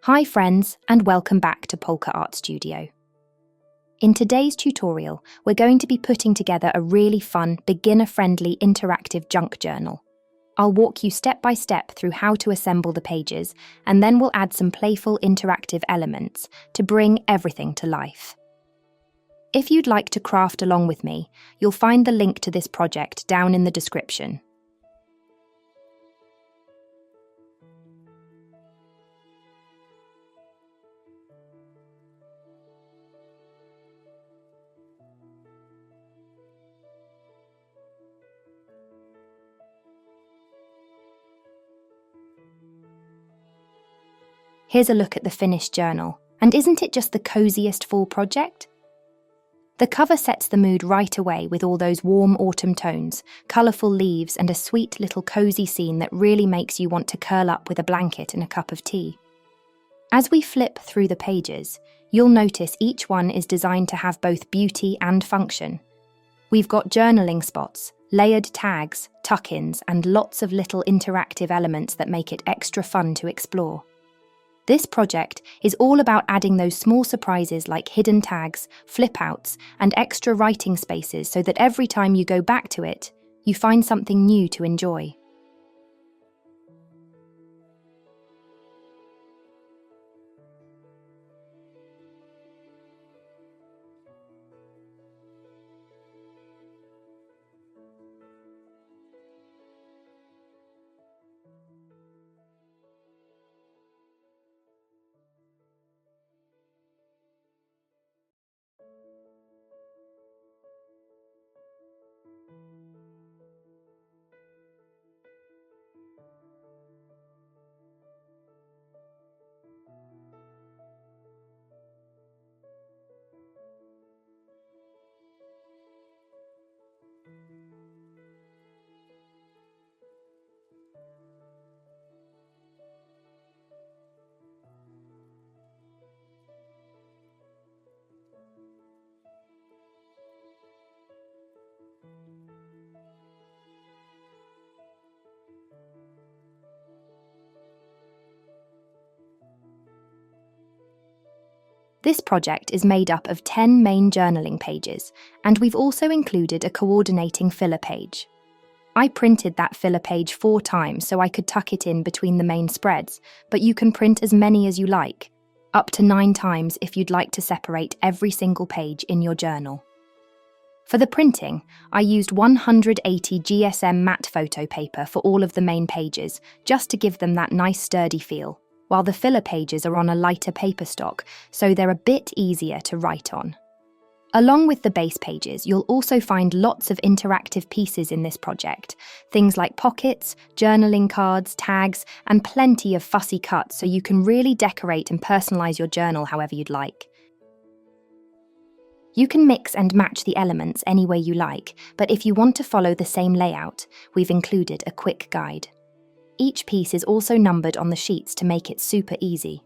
Hi friends, and welcome back to Polka Art Studio. In today's tutorial, we're going to be putting together a really fun, beginner-friendly interactive junk journal. I'll walk you step by step through how to assemble the pages, and then we'll add some playful interactive elements to bring everything to life. If you'd like to craft along with me, you'll find the link to this project down in the description. Here's a look at the finished journal, and isn't it just the coziest fall project? The cover sets the mood right away with all those warm autumn tones, colourful leaves and a sweet little cosy scene that really makes you want to curl up with a blanket and a cup of tea. As we flip through the pages, you'll notice each one is designed to have both beauty and function. We've got journaling spots, layered tags, tuck-ins, and lots of little interactive elements that make it extra fun to explore. This project is all about adding those small surprises like hidden tags, flip-outs, and extra writing spaces so that every time you go back to it, you find something new to enjoy. This project is made up of 10 main journaling pages, and we've also included a coordinating filler page. I printed that filler page 4 times so I could tuck it in between the main spreads, but you can print as many as you like, up to 9 times if you'd like to separate every single page in your journal. For the printing, I used 180 GSM matte photo paper for all of the main pages, just to give them that nice sturdy feel, while the filler pages are on a lighter paper stock, so they're a bit easier to write on. Along with the base pages, you'll also find lots of interactive pieces in this project, things like pockets, journaling cards, tags, and plenty of fussy cuts so you can really decorate and personalize your journal however you'd like. You can mix and match the elements any way you like, but if you want to follow the same layout, we've included a quick guide. Each piece is also numbered on the sheets to make it super easy.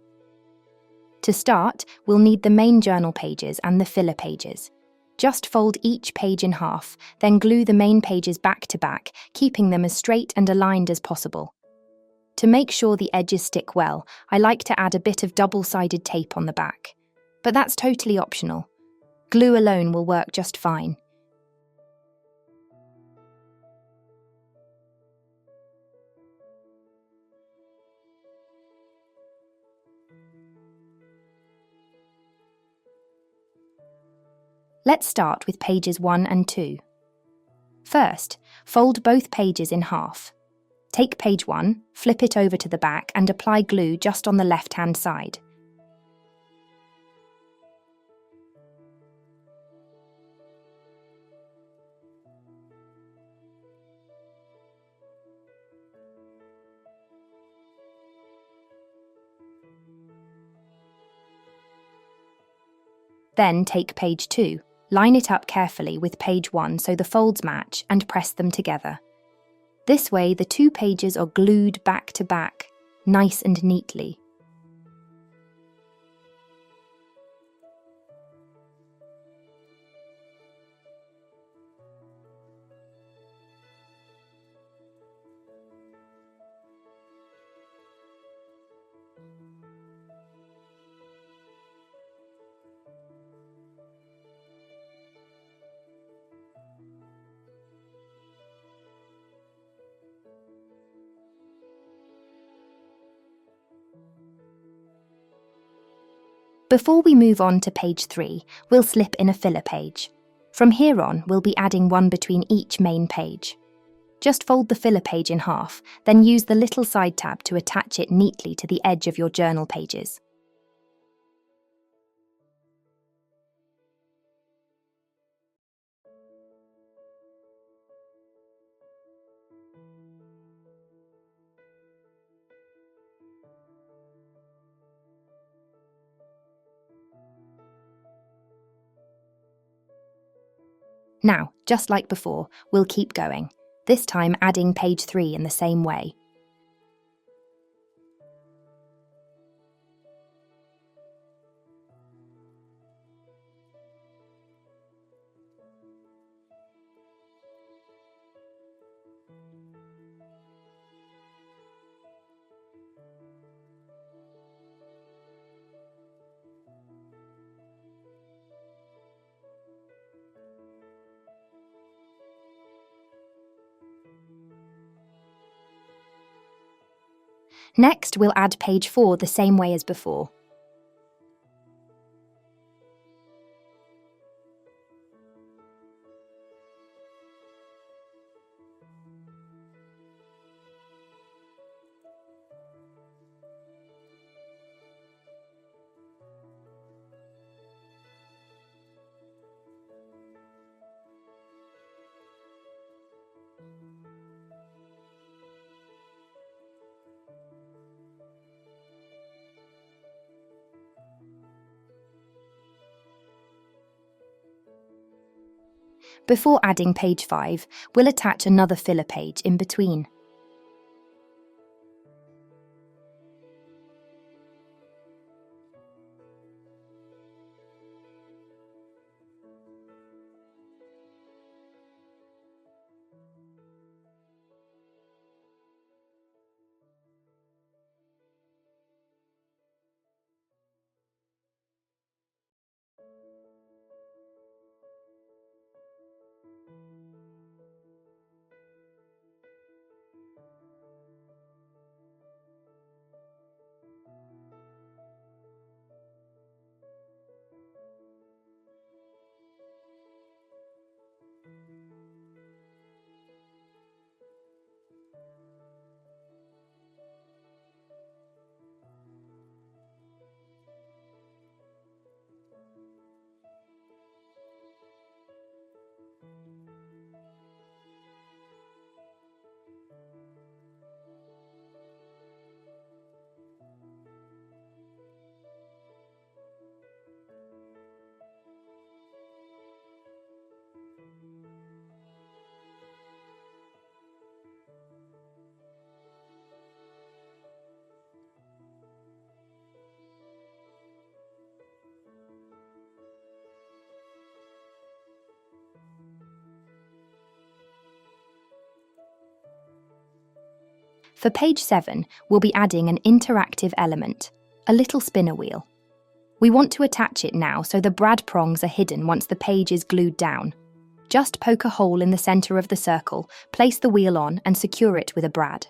To start, we'll need the main journal pages and the filler pages. Just fold each page in half, then glue the main pages back to back, keeping them as straight and aligned as possible. To make sure the edges stick well, I like to add a bit of double-sided tape on the back. But that's totally optional. Glue alone will work just fine. Let's start with pages 1 and 2. First, fold both pages in half. Take page 1, flip it over to the back and apply glue just on the left-hand side. Then take page 2, line it up carefully with page 1 so the folds match and press them together. This way the 2 pages are glued back to back, nice and neatly. Before we move on to page 3, we'll slip in a filler page. From here on, we'll be adding one between each main page. Just fold the filler page in half, then use the little side tab to attach it neatly to the edge of your journal pages. Now, just like before, we'll keep going, this time adding page 3 in the same way. Next, we'll add page 4 the same way as before. Before adding page 5, we'll attach another filler page in between. For page 7, we'll be adding an interactive element, a little spinner wheel. We want to attach it now so the brad prongs are hidden once the page is glued down. Just poke a hole in the centre of the circle, place the wheel on and secure it with a brad.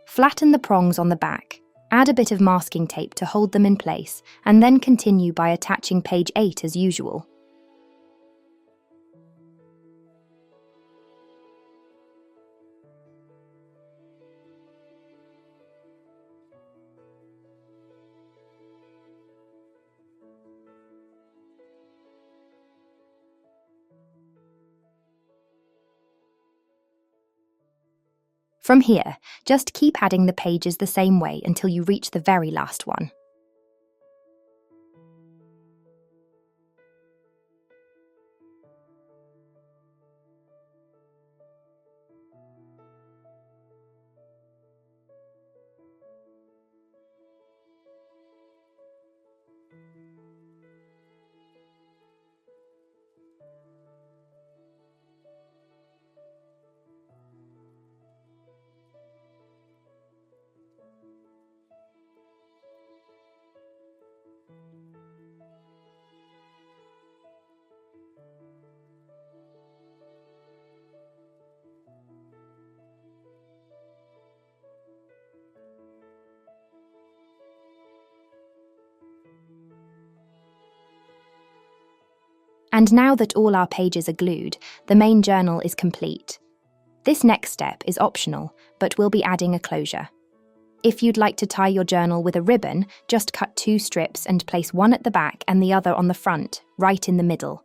Flatten the prongs on the back, add a bit of masking tape to hold them in place, and then continue by attaching page 8 as usual. From here, just keep adding the pages the same way until you reach the very last one. And now that all our pages are glued, the main journal is complete. This next step is optional, but we'll be adding a closure. If you'd like to tie your journal with a ribbon, just cut 2 strips and place one at the back and the other on the front, right in the middle.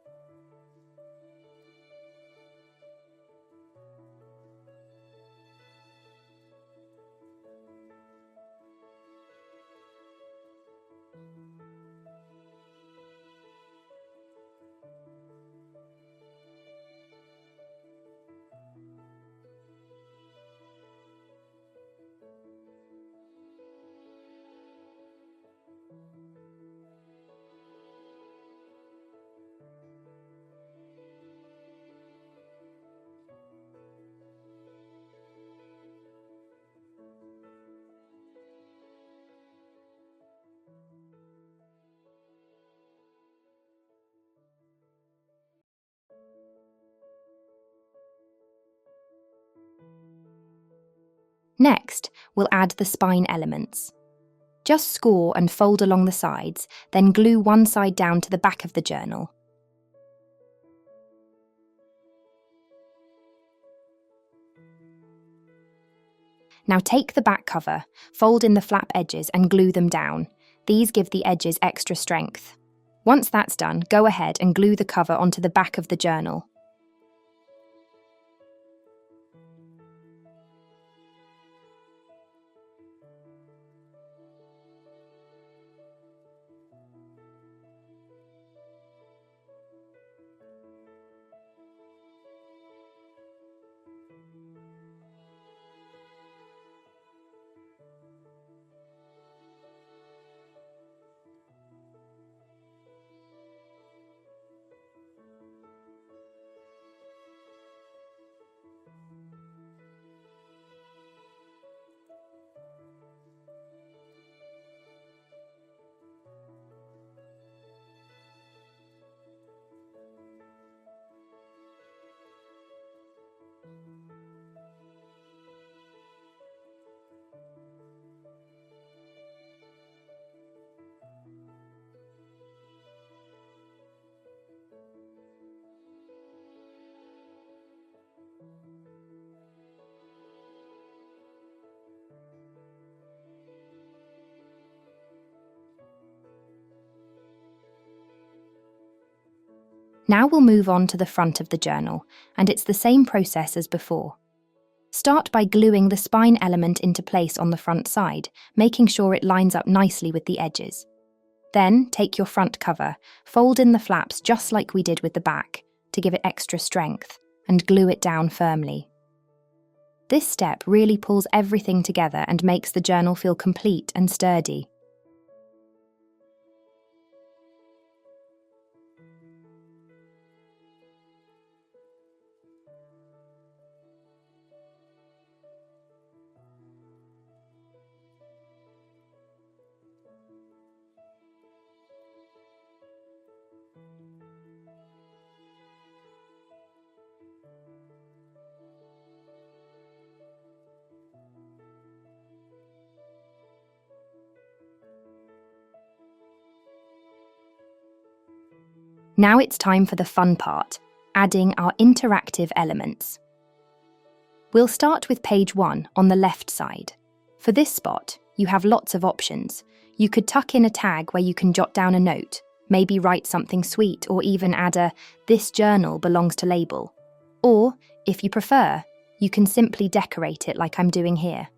Next, we'll add the spine elements. Just score and fold along the sides, then glue one side down to the back of the journal. Now take the back cover, fold in the flap edges and glue them down. These give the edges extra strength. Once that's done, go ahead and glue the cover onto the back of the journal. Now we'll move on to the front of the journal, and it's the same process as before. Start by gluing the spine element into place on the front side, making sure it lines up nicely with the edges. Then take your front cover, fold in the flaps just like we did with the back, to give it extra strength, and glue it down firmly. This step really pulls everything together and makes the journal feel complete and sturdy. Now it's time for the fun part, adding our interactive elements. We'll start with page 1 on the left side. For this spot, you have lots of options. You could tuck in a tag where you can jot down a note, maybe write something sweet or even add a "This journal belongs to" label. Or, if you prefer, you can simply decorate it like I'm doing here.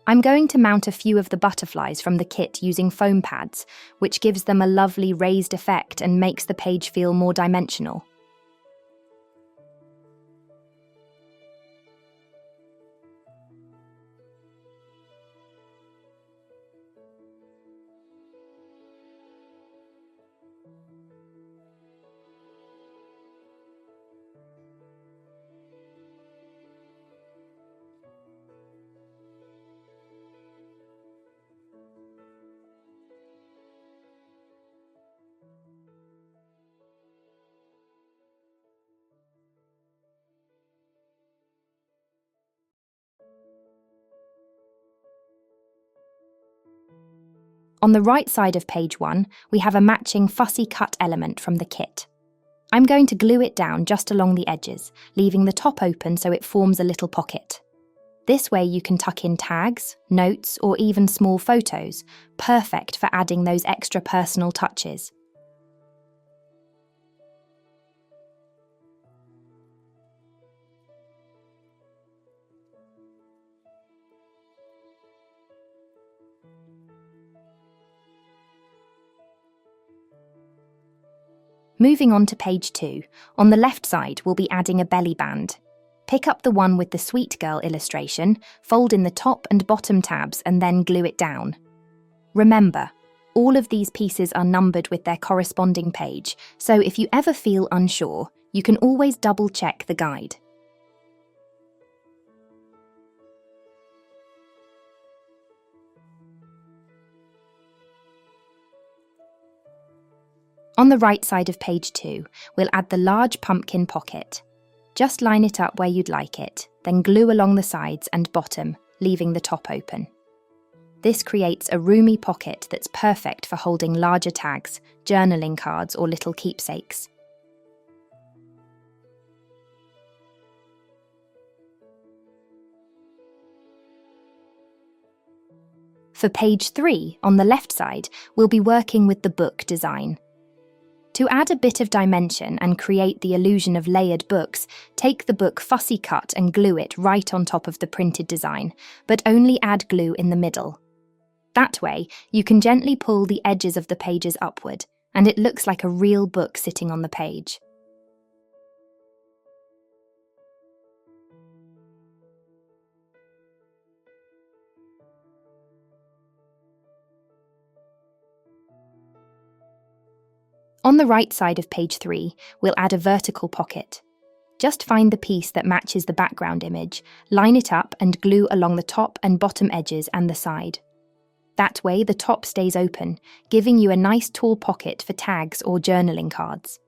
I'm going to mount a few of the butterflies from the kit using foam pads, which gives them a lovely raised effect and makes the page feel more dimensional. On the right side of page 1, we have a matching fussy cut element from the kit. I'm going to glue it down just along the edges, leaving the top open so it forms a little pocket. This way you can tuck in tags, notes, or even small photos, perfect for adding those extra personal touches. Moving on to page 2, on the left side we'll be adding a belly band. Pick up the one with the sweet girl illustration, fold in the top and bottom tabs and then glue it down. Remember, all of these pieces are numbered with their corresponding page, so if you ever feel unsure, you can always double-check the guide. On the right side of page 2, we'll add the large pumpkin pocket. Just line it up where you'd like it, then glue along the sides and bottom, leaving the top open. This creates a roomy pocket that's perfect for holding larger tags, journaling cards, or little keepsakes. For page 3, on the left side, we'll be working with the book design. To add a bit of dimension and create the illusion of layered books, take the book fussy cut and glue it right on top of the printed design, but only add glue in the middle. That way, you can gently pull the edges of the pages upward, and it looks like a real book sitting on the page. On the right side of page 3, we'll add a vertical pocket. Just find the piece that matches the background image, line it up and glue along the top and bottom edges and the side. That way the top stays open, giving you a nice tall pocket for tags or journaling cards.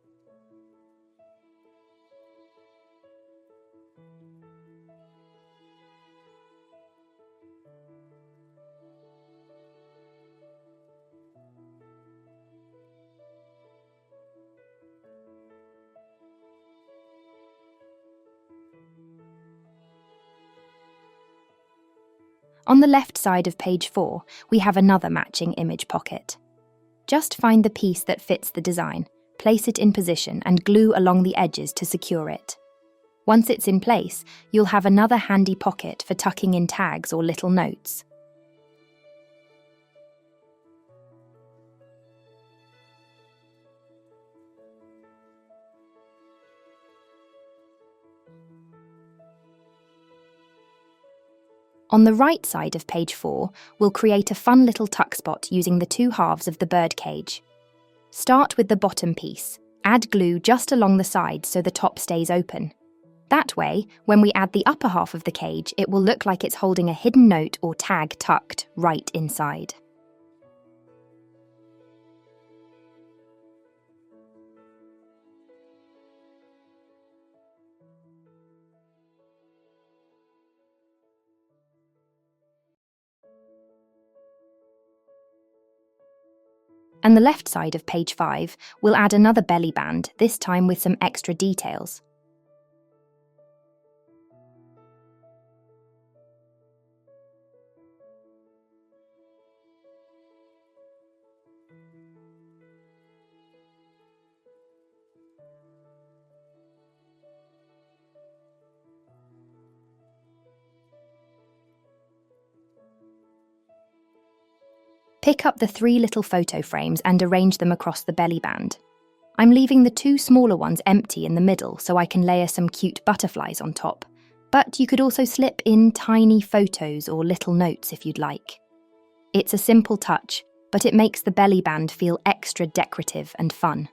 On the left side of page 4, we have another matching image pocket. Just find the piece that fits the design, place it in position and glue along the edges to secure it. Once it's in place, you'll have another handy pocket for tucking in tags or little notes. On the right side of page 4, we'll create a fun little tuck spot using the two halves of the bird cage. Start with the bottom piece. Add glue just along the sides so the top stays open. That way, when we add the upper half of the cage, it will look like it's holding a hidden note or tag tucked right inside. And the left side of page 5, we'll add another belly band, this time with some extra details. Pick up the 3 little photo frames and arrange them across the belly band. I'm leaving the 2 smaller ones empty in the middle so I can layer some cute butterflies on top. But you could also slip in tiny photos or little notes if you'd like. It's a simple touch, but it makes the belly band feel extra decorative and fun.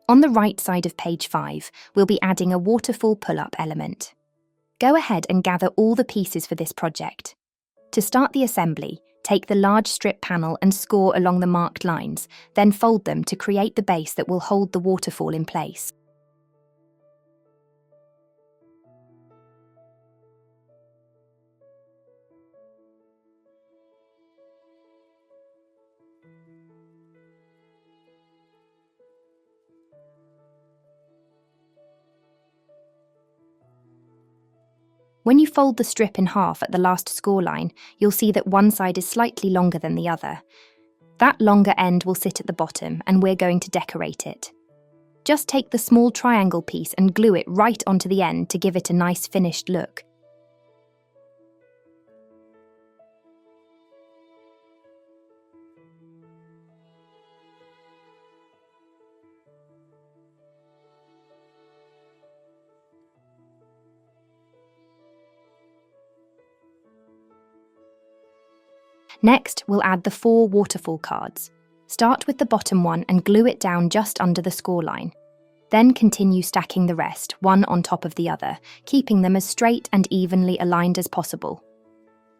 On the right side of page 5, we'll be adding a waterfall pull-up element. Go ahead and gather all the pieces for this project. To start the assembly, take the large strip panel and score along the marked lines, then fold them to create the base that will hold the waterfall in place. When you fold the strip in half at the last score line, you'll see that one side is slightly longer than the other. That longer end will sit at the bottom, and we're going to decorate it. Just take the small triangle piece and glue it right onto the end to give it a nice finished look. Next, we'll add the 4 waterfall cards. Start with the bottom one and glue it down just under the score line. Then continue stacking the rest, one on top of the other, keeping them as straight and evenly aligned as possible.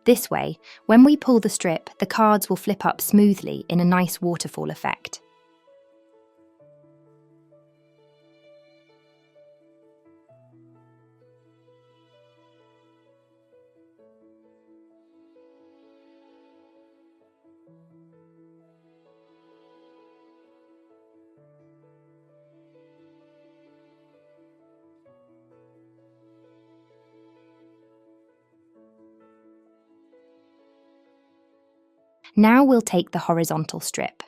This way, when we pull the strip, the cards will flip up smoothly in a nice waterfall effect. Now we'll take the horizontal strip.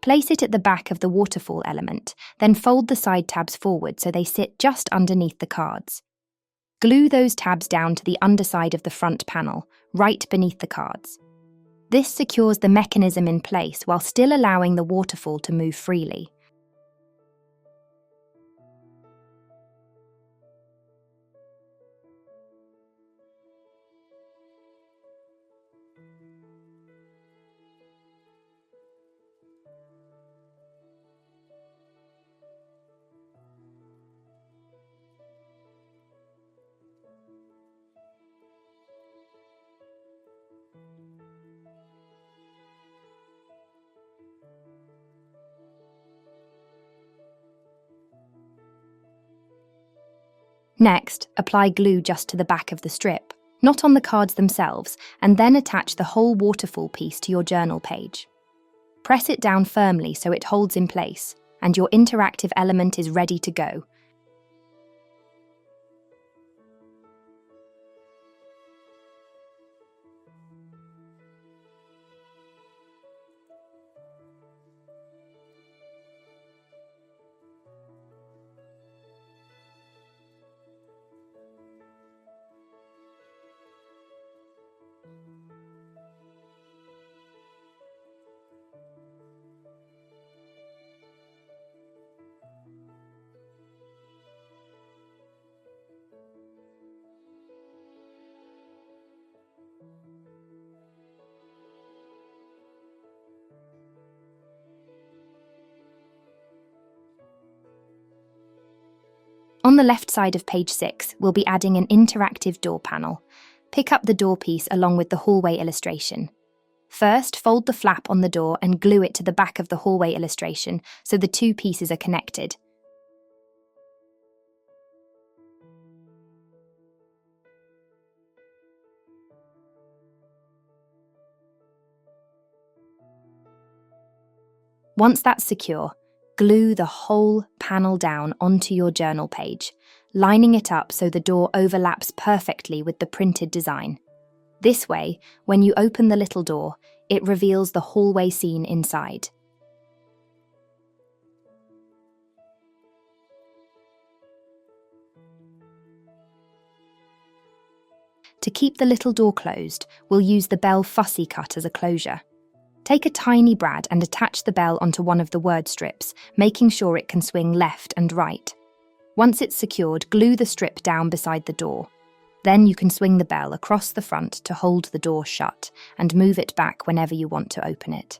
Place it at the back of the waterfall element, then fold the side tabs forward so they sit just underneath the cards. Glue those tabs down to the underside of the front panel, right beneath the cards. This secures the mechanism in place while still allowing the waterfall to move freely. Next, apply glue just to the back of the strip, not on the cards themselves, and then attach the whole waterfall piece to your journal page. Press it down firmly so it holds in place, and your interactive element is ready to go. On the left side of page 6, we'll be adding an interactive door panel. Pick up the door piece along with the hallway illustration. First, fold the flap on the door and glue it to the back of the hallway illustration so the two pieces are connected. Once that's secure, glue the whole panel down onto your journal page, lining it up so the door overlaps perfectly with the printed design. This way, when you open the little door, it reveals the hallway scene inside. To keep the little door closed, we'll use the bell fussy cut as a closure. Take a tiny brad and attach the bell onto one of the word strips, making sure it can swing left and right. Once it's secured, glue the strip down beside the door. Then you can swing the bell across the front to hold the door shut and move it back whenever you want to open it.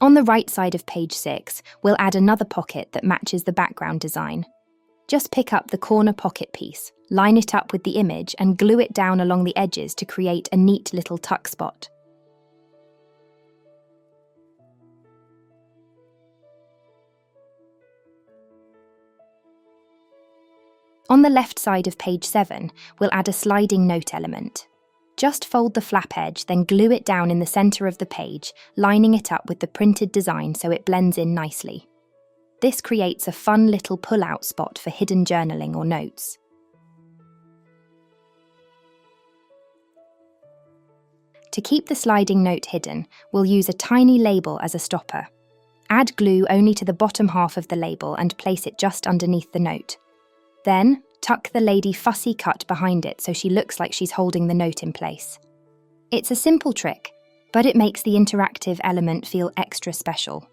On the right side of page 6, we'll add another pocket that matches the background design. Just pick up the corner pocket piece, line it up with the image and glue it down along the edges to create a neat little tuck spot. On the left side of page 7, we'll add a sliding note element. Just fold the flap edge, then glue it down in the centre of the page, lining it up with the printed design so it blends in nicely. This creates a fun little pull-out spot for hidden journaling or notes. To keep the sliding note hidden, we'll use a tiny label as a stopper. Add glue only to the bottom half of the label and place it just underneath the note. Then, tuck the lady fussy cut behind it so she looks like she's holding the note in place. It's a simple trick, but it makes the interactive element feel extra special.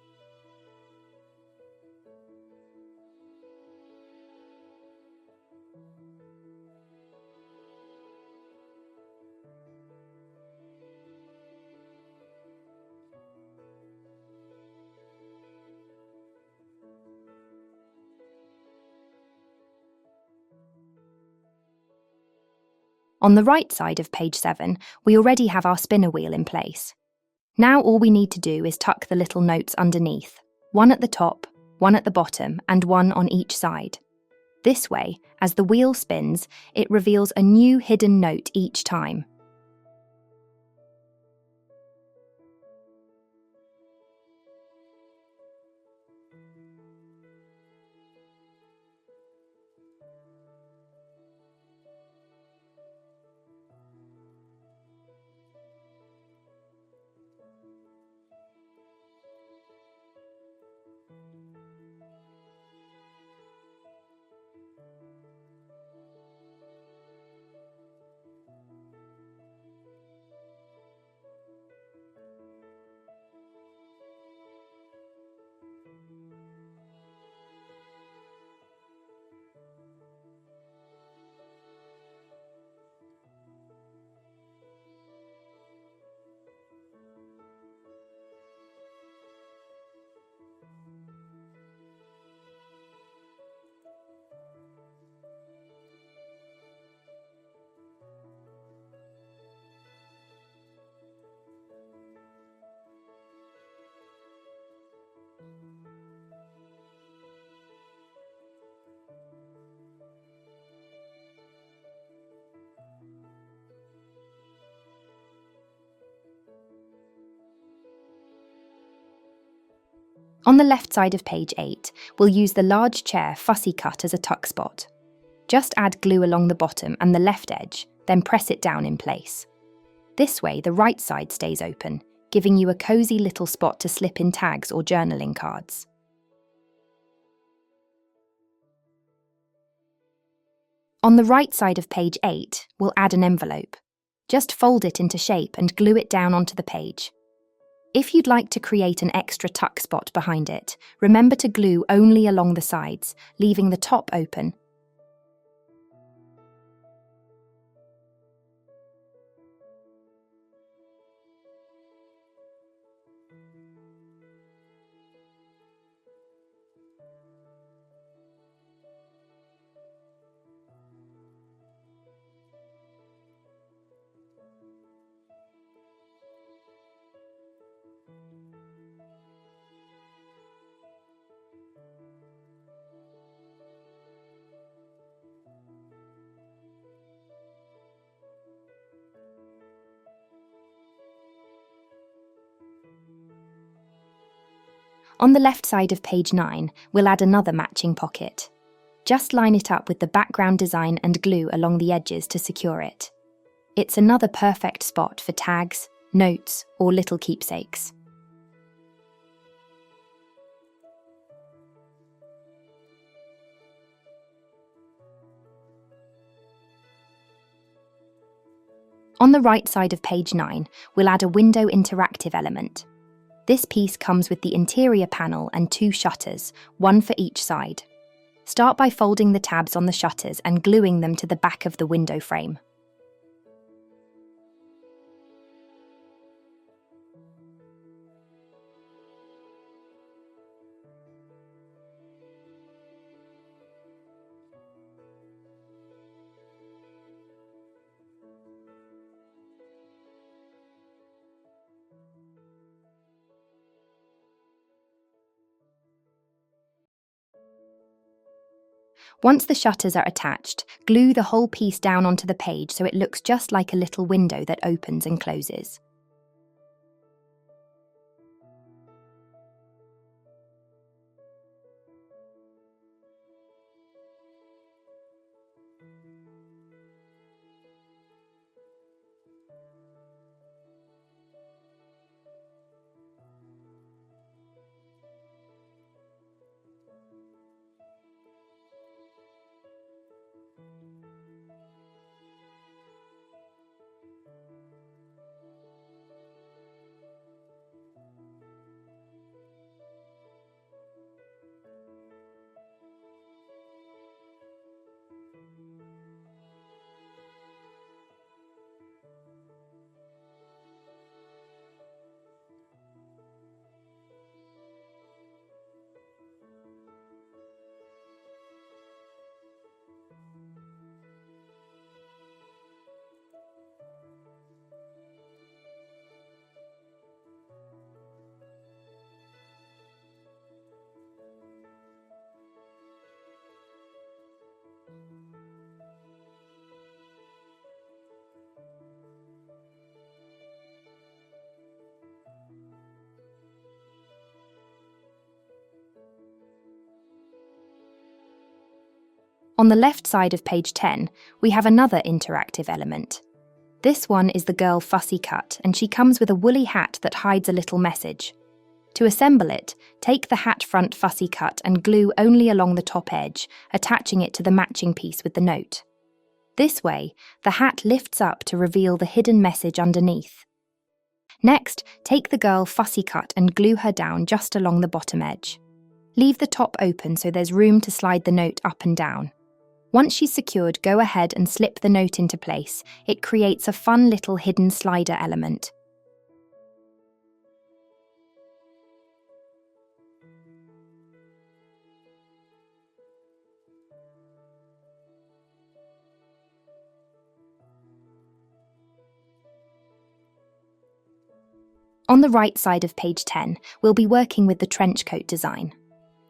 On the right side of page 7, we already have our spinner wheel in place. Now all we need to do is tuck the little notes underneath, one at the top, one at the bottom, and one on each side. This way, as the wheel spins, it reveals a new hidden note each time. On the left side of page 8, we'll use the large chair fussy cut as a tuck spot. Just add glue along the bottom and the left edge, then press it down in place. This way, the right side stays open, giving you a cozy little spot to slip in tags or journaling cards. On the right side of page 8, we'll add an envelope. Just fold it into shape and glue it down onto the page. If you'd like to create an extra tuck spot behind it, remember to glue only along the sides, leaving the top open. On the left side of page 9, we'll add another matching pocket. Just line it up with the background design and glue along the edges to secure it. It's another perfect spot for tags, notes, or little keepsakes. On the right side of page 9, we'll add a window interactive element. This piece comes with the interior panel and 2 shutters, one for each side. Start by folding the tabs on the shutters and gluing them to the back of the window frame. Once the shutters are attached, glue the whole piece down onto the page so it looks just like a little window that opens and closes. On the left side of page 10, we have another interactive element. This one is the girl Fussy Cut, and she comes with a woolly hat that hides a little message. To assemble it, take the hat front Fussy Cut and glue only along the top edge, attaching it to the matching piece with the note. This way, the hat lifts up to reveal the hidden message underneath. Next, take the girl Fussy Cut and glue her down just along the bottom edge. Leave the top open so there's room to slide the note up and down. Once she's secured, go ahead and slip the note into place. It creates a fun little hidden slider element. On the right side of page 10, we'll be working with the trench coat design.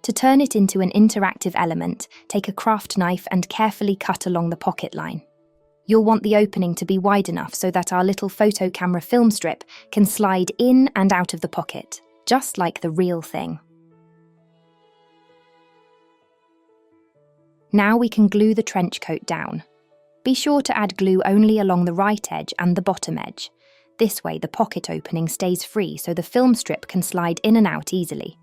To turn it into an interactive element, take a craft knife and carefully cut along the pocket line. You'll want the opening to be wide enough so that our little photo camera film strip can slide in and out of the pocket, just like the real thing. Now we can glue the trench coat down. Be sure to add glue only along the right edge and the bottom edge. This way the pocket opening stays free so the film strip can slide in and out easily.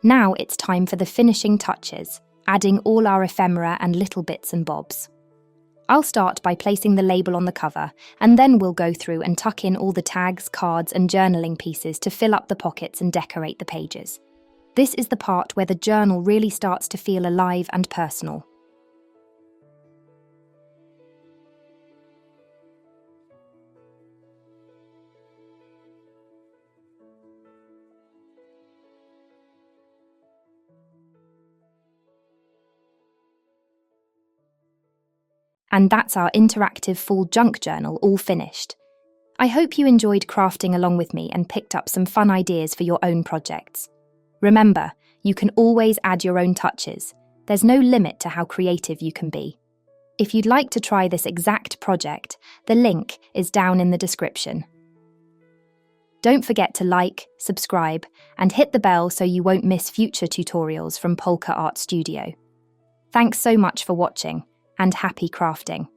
Now it's time for the finishing touches, adding all our ephemera and little bits and bobs. I'll start by placing the label on the cover, and then we'll go through and tuck in all the tags, cards and journaling pieces to fill up the pockets and decorate the pages. This is the part where the journal really starts to feel alive and personal. And that's our interactive full junk journal all finished. I hope you enjoyed crafting along with me and picked up some fun ideas for your own projects. Remember, you can always add your own touches. There's no limit to how creative you can be. If you'd like to try this exact project, the link is down in the description. Don't forget to like, subscribe, and hit the bell so you won't miss future tutorials from Polka Art Studio. Thanks so much for watching, and happy crafting!